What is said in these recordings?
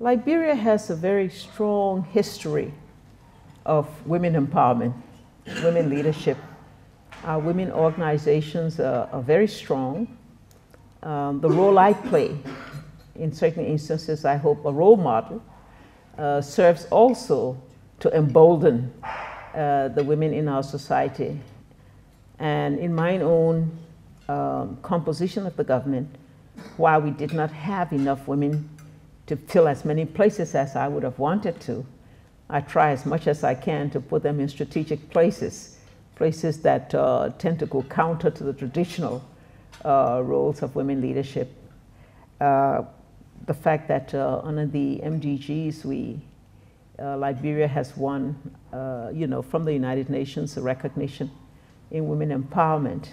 Liberia has a very strong history of women empowerment, women leadership. Our women organizations are very strong. The role I play, in certain instances, I hope a role model, serves also to embolden the women in our society. And in my own composition of the government, while we did not have enough women to fill as many places as I would have wanted to, I try as much as I can to put them in strategic places, places that tend to go counter to the traditional roles of women leadership. The fact that under the MDGs, Liberia has won, from the United Nations, a recognition in women empowerment,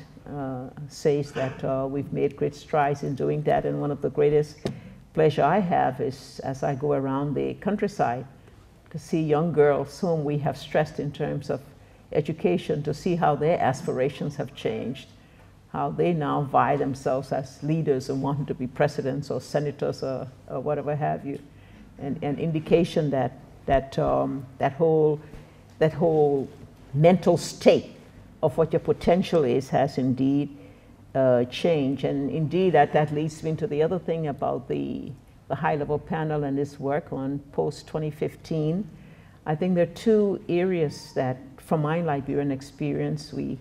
says that we've made great strides in doing that. And one of the greatest pleasure I have is, as I go around the countryside, to see young girls whom we have stressed in terms of education, to see how their aspirations have changed, how they now vie themselves as leaders and want to be presidents or senators or whatever have you. And indication that whole mental state of what your potential is has indeed changed. And indeed that leads me to the other thing about the high-level panel and this work on post-2015. I think there are two areas that, from my Liberian experience, we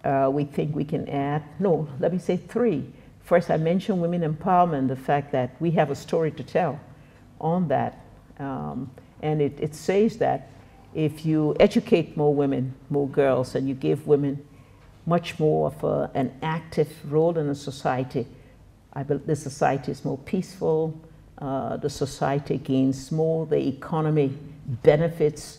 think we can add. No, let me say three. First, I mentioned women empowerment, the fact that we have a story to tell on that. And it says that if you educate more women, more girls, and you give women much more of an active role in a society, I believe the society is more peaceful, the society gains more, the economy benefits,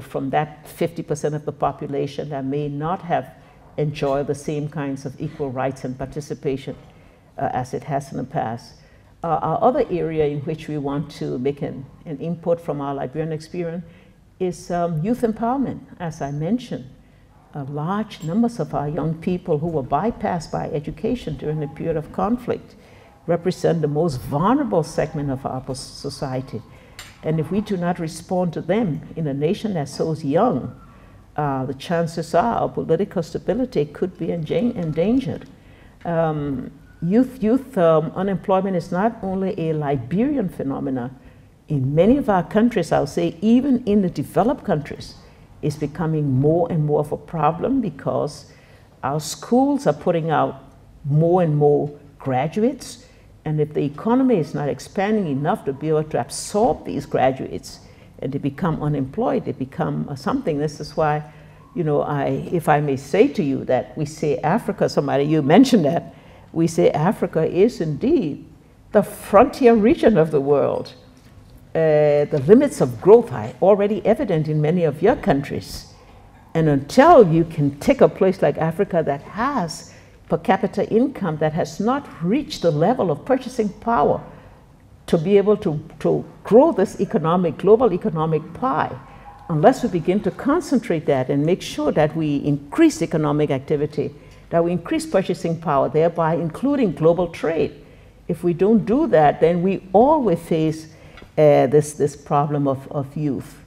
from that 50% of the population that may not have enjoyed the same kinds of equal rights and participation as it has in the past. Our other area in which we want to make an input from our Liberian experience is youth empowerment. As I mentioned, large numbers of our young people who were bypassed by education during the period of conflict represent the most vulnerable segment of our society. And if we do not respond to them in a nation that's so young, the chances are our political stability could be endangered. Youth unemployment is not only a Liberian phenomenon. In many of our countries, I'll say even in the developed countries, it's becoming more and more of a problem because our schools are putting out more and more graduates. And if the economy is not expanding enough to be able to absorb these graduates and they become unemployed, they become something. This is why, if I may say to you that we say Africa, you mentioned that, we say Africa is indeed the frontier region of the world. The limits of growth are already evident in many of your countries. And until you can take a place like Africa that has per capita income that has not reached the level of purchasing power to be able to grow this global economic pie, unless we begin to concentrate that and make sure that we increase economic activity, that we increase purchasing power, thereby including global trade. If we don't do that, then we always face this problem of youth.